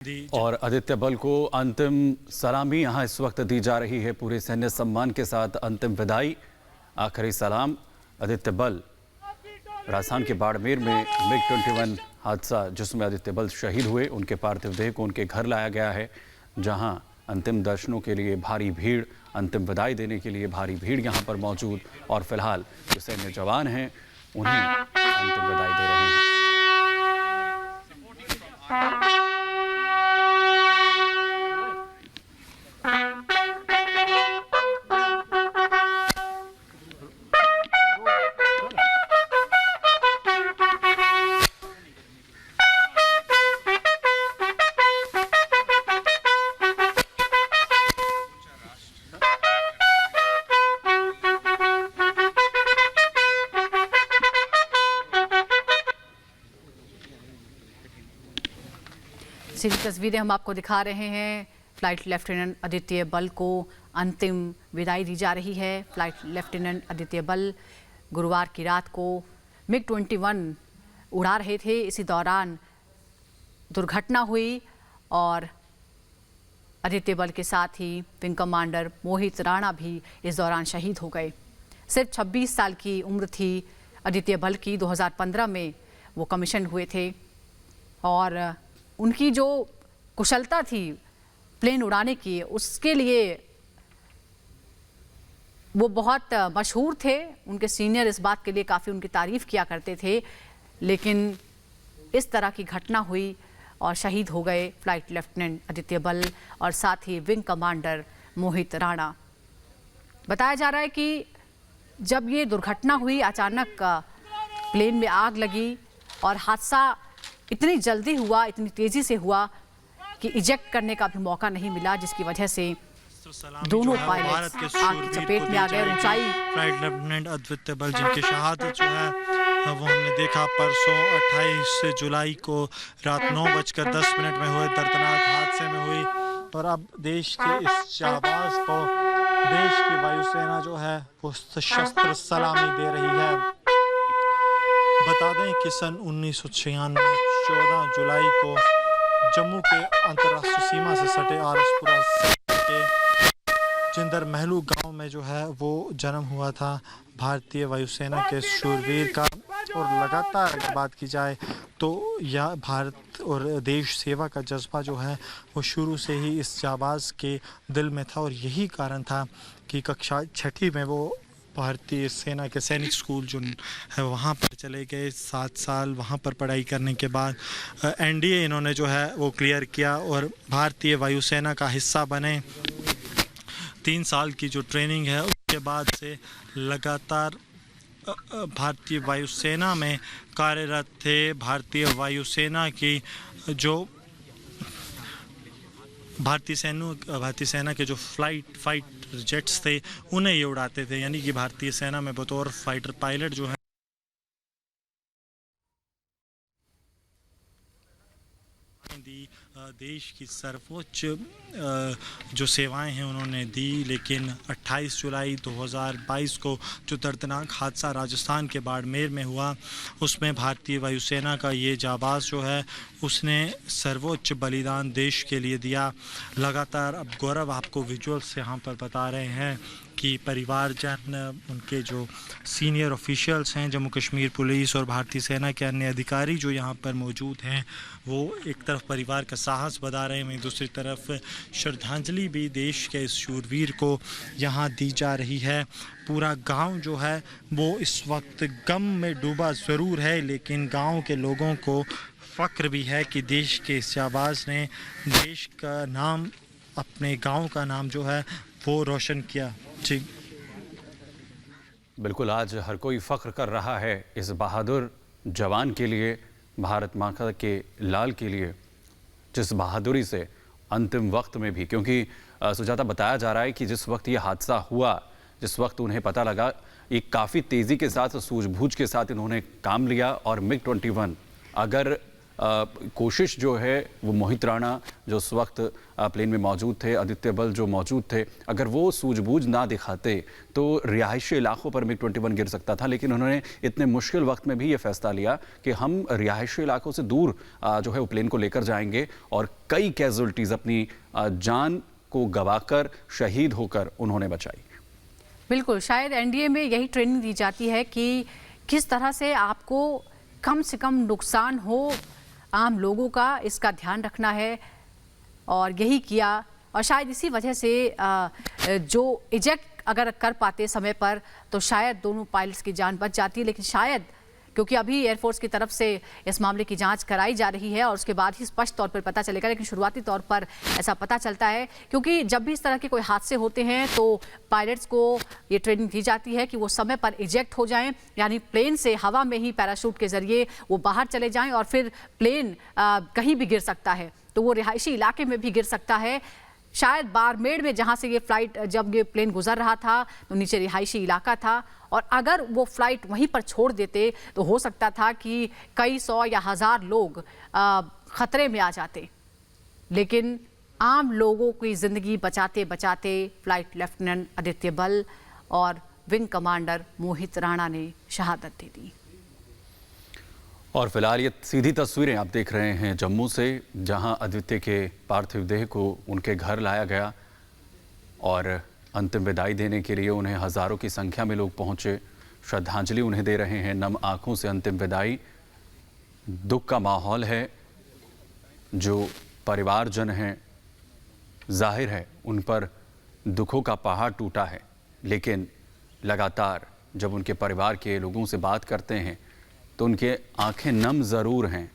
और आदित्य बल को अंतिम सलामी यहाँ इस वक्त दी जा रही है। पूरे सैन्य सम्मान के साथ अंतिम विदाई, आखिरी सलाम। आदित्य बल राजस्थान के बाड़मेर में MiG-21 हादसा जिसमें आदित्य बल शहीद हुए, उनके पार्थिव देह को उनके घर लाया गया है, जहां अंतिम दर्शनों के लिए भारी भीड़, अंतिम विदाई देने के लिए भारी भीड़ यहां पर मौजूद। और फिलहाल जो सैन्य जवान हैं उन्हें अंतिम विदाई दे रहे हैं। सीधी तस्वीरें हम आपको दिखा रहे हैं। फ्लाइट लेफ्टिनेंट आदित्य बल को अंतिम विदाई दी जा रही है। फ्लाइट लेफ्टिनेंट आदित्य बल गुरुवार की रात को MiG-21 उड़ा रहे थे, इसी दौरान दुर्घटना हुई और आदित्य बल के साथ ही विंग कमांडर मोहित राणा भी इस दौरान शहीद हो गए। सिर्फ 26 साल की उम्र थी आदित्य बल की। 2015 में वो कमीशन हुए थे और उनकी जो कुशलता थी प्लेन उड़ाने की, उसके लिए वो बहुत मशहूर थे। उनके सीनियर इस बात के लिए काफ़ी उनकी तारीफ़ किया करते थे, लेकिन इस तरह की घटना हुई और शहीद हो गए फ्लाइट लेफ्टिनेंट आदित्य बल और साथ ही विंग कमांडर मोहित राणा। बताया जा रहा है कि जब ये दुर्घटना हुई, अचानक प्लेन में आग लगी और हादसा इतनी जल्दी हुआ, इतनी तेजी से हुआ कि इजेक्ट करने का भी मौका नहीं मिला, जिसकी वजह से दोनों पायलट आग की चपेट में आ गए। ऊंचाई फ्लाइट लेफ्टिनेंट आदित्य बल जिनकी शहादत जो है वो हमने देखा परसों 28 जुलाई को रात 9:10 में हुए दर्दनाक हादसे में हुई। और अब देश के इस जाबाज को देश की वायुसेना जो है वो सशस्त्र सलामी दे रही है। बता दें कि सन 1996 14 जुलाई को जम्मू के अंतर्राष्ट्रीय सीमा से सटे आरसपुरा के जिंदर महलू गांव में जो है वो जन्म हुआ था भारतीय वायुसेना के शूरवीर का। और लगातार अगर बात की जाए तो यह भारत और देश सेवा का जज्बा जो है वो शुरू से ही इस जाबाज के दिल में था। और यही कारण था कि कक्षा 6ठी में वो भारतीय सेना के सैनिक स्कूल जो है वहाँ पर चले गए। 7 साल वहाँ पर पढ़ाई करने के बाद NDA इन्होंने जो है वो क्लियर किया और भारतीय वायुसेना का हिस्सा बने। 3 साल की जो ट्रेनिंग है उसके बाद से लगातार भारतीय वायुसेना में कार्यरत थे। भारतीय वायुसेना की जो भारतीय सेना के जो फाइट जेट्स थे उन्हें ये उड़ाते थे, यानी कि भारतीय सेना में बतौर फाइटर पायलट जो है देश की सर्वोच्च जो सेवाएं हैं उन्होंने दी। लेकिन 28 जुलाई 2022 को जो दर्दनाक हादसा राजस्थान के बाड़मेर में हुआ उसमें भारतीय वायुसेना का ये जाबाज जो है उसने सर्वोच्च बलिदान देश के लिए दिया। लगातार अब गौरव आपको विजुअल्स यहाँ पर बता रहे हैं कि परिवारजन, उनके जो सीनियर ऑफिशियल्स हैं, जम्मू कश्मीर पुलिस और भारतीय सेना के अन्य अधिकारी जो यहाँ पर मौजूद हैं, वो एक तरफ परिवार का साहस बता रहे हैं, वहीं दूसरी तरफ श्रद्धांजलि भी देश के इस शूरवीर को यहाँ दी जा रही है। पूरा गांव जो है वो इस वक्त गम में डूबा ज़रूर है, लेकिन गांव के लोगों को फ़ख्र भी है कि देश के इस जाबाज ने देश का नाम, अपने गांव का नाम जो है वो रोशन किया। जी बिल्कुल, आज हर कोई फ़ख्र कर रहा है इस बहादुर जवान के लिए, भारत माता के लाल के लिए, जिस बहादुरी से अंतिम वक्त में भी, क्योंकि सुजाता बताया जा रहा है कि जिस वक्त ये हादसा हुआ, जिस वक्त उन्हें पता लगा, एक काफ़ी तेज़ी के साथ, सूझबूझ के साथ इन्होंने काम लिया। और MiG-21 अगर कोशिश जो है वो मोहित राणा जो उस वक्त प्लेन में मौजूद थे, आदित्य बल जो मौजूद थे, अगर वो सूझबूझ ना दिखाते तो रिहायशी इलाकों पर MiG-21 गिर सकता था। लेकिन उन्होंने इतने मुश्किल वक्त में भी ये फैसला लिया कि हम रिहायशी इलाकों से दूर जो है वो प्लेन को लेकर जाएंगे और कई कैजुअल्टीज अपनी जान को गंवाकर शहीद होकर उन्होंने बचाई। बिल्कुल, शायद एनडीए में यही ट्रेनिंग दी जाती है कि किस तरह से आपको कम से कम नुकसान हो आम लोगों का, इसका ध्यान रखना है और यही किया। और शायद इसी वजह से जो इजेक्ट अगर कर पाते समय पर तो शायद दोनों पायलट्स की जान बच जाती, लेकिन शायद क्योंकि अभी एयरफोर्स की तरफ से इस मामले की जांच कराई जा रही है और उसके बाद ही स्पष्ट तौर पर पता चलेगा। लेकिन शुरुआती तौर पर ऐसा पता चलता है क्योंकि जब भी इस तरह के कोई हादसे होते हैं तो पायलट्स को ये ट्रेनिंग दी जाती है कि वो समय पर इजेक्ट हो जाएं, यानी प्लेन से हवा में ही पैराशूट के जरिए वो बाहर चले जाएं और फिर प्लेन कहीं भी गिर सकता है, तो वो रिहायशी इलाके में भी गिर सकता है। शायद बाड़मेर में जहां से ये फ्लाइट जब ये प्लेन गुजर रहा था तो नीचे रिहायशी इलाका था और अगर वो फ्लाइट वहीं पर छोड़ देते तो हो सकता था कि कई सौ या हजार लोग खतरे में आ जाते। लेकिन आम लोगों की जिंदगी बचाते बचाते फ्लाइट लेफ्टिनेंट आदित्य बल और विंग कमांडर मोहित राणा ने शहादत दे दी। और फिलहाल ये सीधी तस्वीरें आप देख रहे हैं जम्मू से, जहां आदित्य के पार्थिव देह को उनके घर लाया गया और अंतिम विदाई देने के लिए उन्हें हजारों की संख्या में लोग पहुंचे, श्रद्धांजलि उन्हें दे रहे हैं, नम आंखों से अंतिम विदाई। दुख का माहौल है, जो परिवारजन हैं जाहिर है उन पर दुखों का पहाड़ टूटा है, लेकिन लगातार जब उनके परिवार के लोगों से बात करते हैं तो उनके आंखें नम ज़रूर हैं,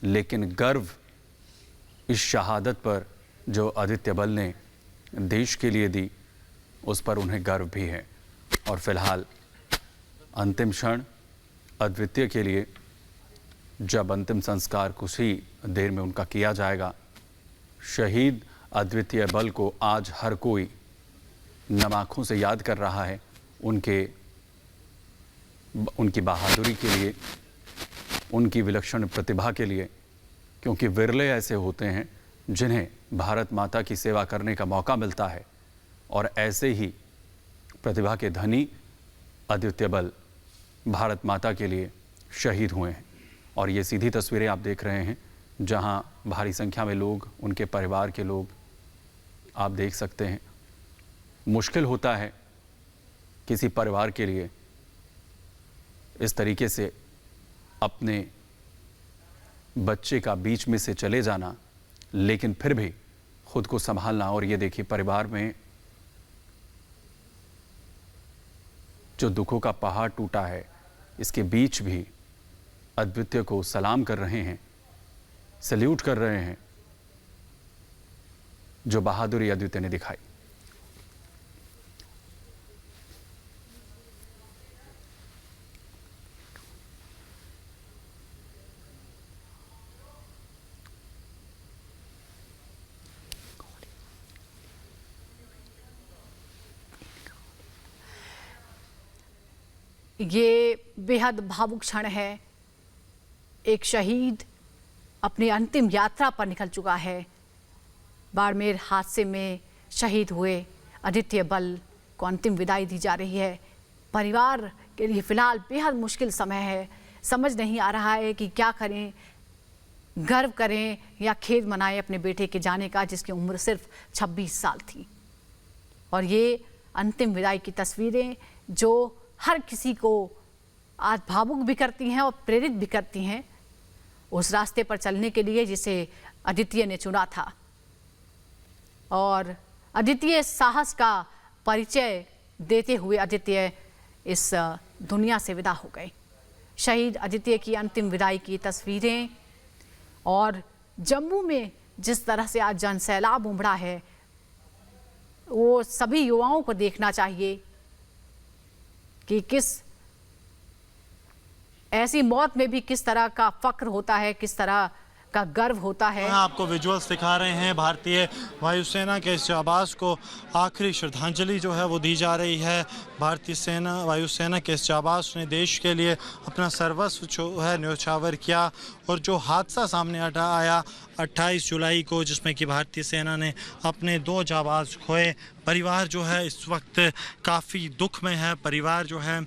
लेकिन गर्व इस शहादत पर जो आदित्य बल ने देश के लिए दी उस पर उन्हें गर्व भी है। और फिलहाल अंतिम क्षण अद्वितीय के लिए जब अंतिम संस्कार कुछ ही देर में उनका किया जाएगा, शहीद अद्वितीय बल को आज हर कोई नम आँखों से याद कर रहा है, उनकी बहादुरी के लिए, उनकी विलक्षण प्रतिभा के लिए, क्योंकि विरले ऐसे होते हैं जिन्हें भारत माता की सेवा करने का मौका मिलता है और ऐसे ही प्रतिभा के धनी आदित्य बल भारत माता के लिए शहीद हुए हैं। और ये सीधी तस्वीरें आप देख रहे हैं जहां भारी संख्या में लोग, उनके परिवार के लोग आप देख सकते हैं। मुश्किल होता है किसी परिवार के लिए इस तरीके से अपने बच्चे का बीच में से चले जाना, लेकिन फिर भी खुद को संभालना। और ये देखिए परिवार में जो दुखों का पहाड़ टूटा है, इसके बीच भी अद्वितीय को सलाम कर रहे हैं, सैल्यूट कर रहे हैं, जो बहादुरी अद्वितीय ने दिखाई। ये बेहद भावुक क्षण है। एक शहीद अपनी अंतिम यात्रा पर निकल चुका है। बाड़मेर हादसे में शहीद हुए आदित्य बल को अंतिम विदाई दी जा रही है। परिवार के लिए फिलहाल बेहद मुश्किल समय है। समझ नहीं आ रहा है कि क्या करें, गर्व करें या खेद मनाएं अपने बेटे के जाने का, जिसकी उम्र सिर्फ 26 साल थी। और ये अंतिम विदाई की तस्वीरें जो हर किसी को आज भावुक भी करती हैं और प्रेरित भी करती हैं उस रास्ते पर चलने के लिए जिसे आदित्य ने चुना था। और आदित्य साहस का परिचय देते हुए आदित्य इस दुनिया से विदा हो गए। शहीद आदित्य की अंतिम विदाई की तस्वीरें और जम्मू में जिस तरह से आज जन सैलाब उमड़ा है, वो सभी युवाओं को देखना चाहिए कि किस ऐसी मौत में भी किस तरह का फक्र होता है, किस तरह का गर्व होता है। आपको विजुअल्स दिखा रहे हैं, भारतीय वायुसेना के इस जाबाज को आखिरी श्रद्धांजलि जो है वो दी जा रही है। भारतीय सेना वायुसेना के इस जाबाज ने देश के लिए अपना सर्वस्व जो है न्यौछावर किया। और जो हादसा सामने आया 28 जुलाई को, जिसमें कि भारतीय सेना ने अपने 2 जाबाज खोए, परिवार जो है इस वक्त काफ़ी दुख में है। परिवार जो है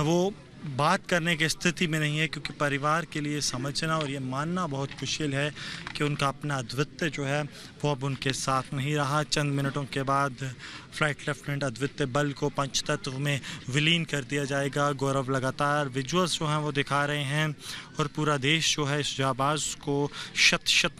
वो बात करने की स्थिति में नहीं है, क्योंकि परिवार के लिए समझना और ये मानना बहुत मुश्किल है कि उनका अपना अद्वितीय जो है वो अब उनके साथ नहीं रहा। चंद मिनटों के बाद फ्लाइट लेफ्टिनेंट अद्वितीय बल को पंचतत्व में विलीन कर दिया जाएगा। गौरव लगातार विजुअल्स जो हैं वो दिखा रहे हैं और पूरा देश जो है इस जाबाज को शत शत